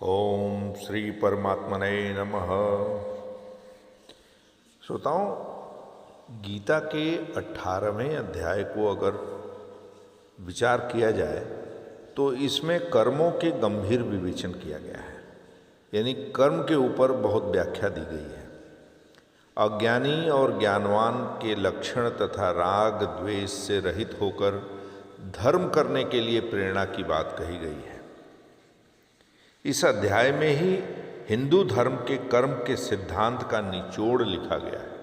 ओम श्री परमात्मने नमः। श्रोताओं, गीता के 18वें अध्याय को अगर विचार किया जाए तो इसमें कर्मों के गंभीर विवेचन किया गया है, यानी कर्म के ऊपर बहुत व्याख्या दी गई है। अज्ञानी और ज्ञानवान के लक्षण तथा राग द्वेष से रहित होकर धर्म करने के लिए प्रेरणा की बात कही गई है। इस अध्याय में ही हिंदू धर्म के कर्म के सिद्धांत का निचोड़ लिखा गया है।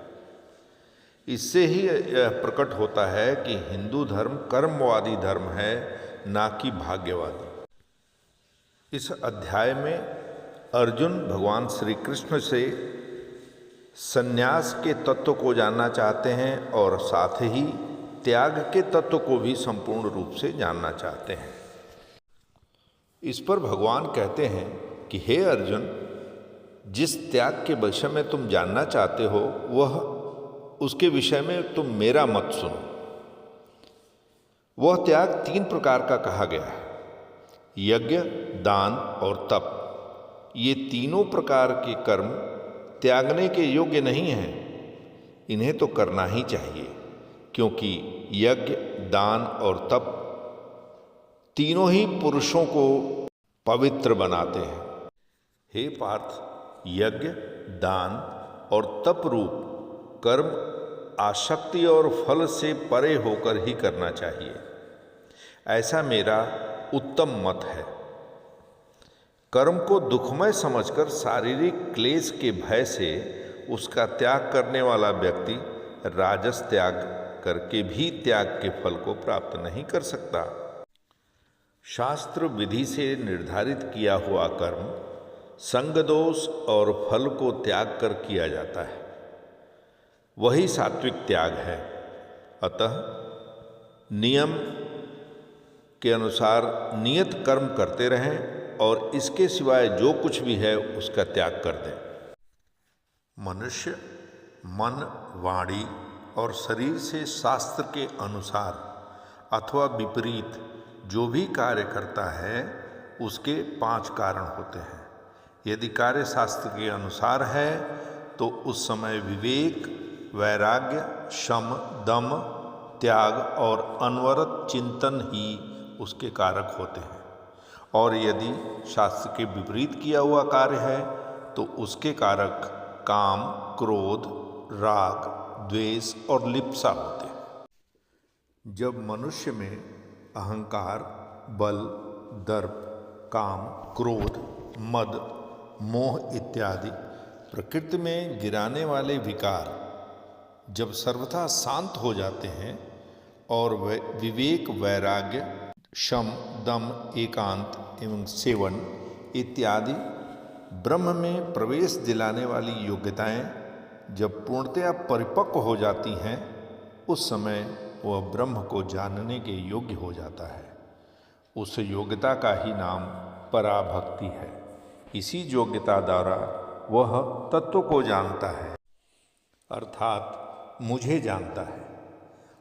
इससे ही यह प्रकट होता है कि हिंदू धर्म कर्मवादी धर्म है, ना कि भाग्यवादी। इस अध्याय में अर्जुन भगवान श्री कृष्ण से संन्यास के तत्व को जानना चाहते हैं और साथ ही त्याग के तत्व को भी संपूर्ण रूप से जानना चाहते हैं। इस पर भगवान कहते हैं कि हे अर्जुन, जिस त्याग के विषय में तुम जानना चाहते हो वह उसके विषय में तुम मेरा मत सुनो। वह त्याग 3 प्रकार का कहा गया है: यज्ञ, दान और तप। ये तीनों प्रकार के कर्म त्यागने के योग्य नहीं हैं। इन्हें तो करना ही चाहिए, क्योंकि यज्ञ, दान और तप तीनों ही पुरुषों को पवित्र बनाते हैं। हे पार्थ, यज्ञ, दान और तप रूप कर्म आसक्ति और फल से परे होकर ही करना चाहिए, ऐसा मेरा उत्तम मत है। कर्म को दुखमय समझकर शारीरिक क्लेश के भय से उसका त्याग करने वाला व्यक्ति राजस त्याग करके भी त्याग के फल को प्राप्त नहीं कर सकता। शास्त्र विधि से निर्धारित किया हुआ कर्म संग दोष और फल को त्याग कर किया जाता है, वही सात्विक त्याग है। अतः नियम के अनुसार नियत कर्म करते रहें और इसके सिवाय जो कुछ भी है उसका त्याग कर दें। मनुष्य मन, वाणी और शरीर से शास्त्र के अनुसार अथवा विपरीत जो भी कार्य करता है उसके 5 कारण होते हैं। यदि कार्य शास्त्र के अनुसार है तो उस समय विवेक, वैराग्य, शम, दम, त्याग और अनवरत चिंतन ही उसके कारक होते हैं। और यदि शास्त्र के विपरीत किया हुआ कार्य है तो उसके कारक काम, क्रोध, राग, द्वेष और लिप्सा होते हैं। जब मनुष्य में अहंकार, बल, दर्प, काम, क्रोध, मद, मोह इत्यादि प्रकृति में गिराने वाले विकार जब सर्वथा शांत हो जाते हैं और विवेक, वैराग्य, शम, दम, एकांत एवं सेवन इत्यादि ब्रह्म में प्रवेश दिलाने वाली योग्यताएं जब पूर्णतया परिपक्व हो जाती हैं, उस समय वह ब्रह्म को जानने के योग्य हो जाता है। उस योग्यता का ही नाम पराभक्ति है। इसी योग्यता द्वारा वह तत्व को जानता है, अर्थात मुझे जानता है,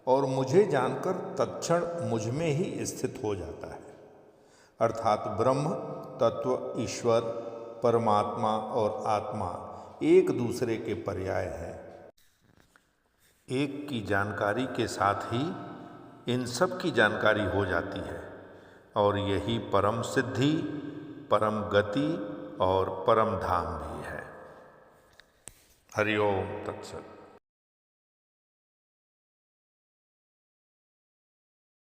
और मुझे जानकर तत्क्षण मुझ में ही स्थित हो जाता है। अर्थात ब्रह्म तत्व, ईश्वर, परमात्मा और आत्मा एक दूसरे के पर्याय है। एक की जानकारी के साथ ही इन सब की जानकारी हो जाती है, और यही परम सिद्धि, परम गति और परम धाम भी है। हरि ओम तत्सत।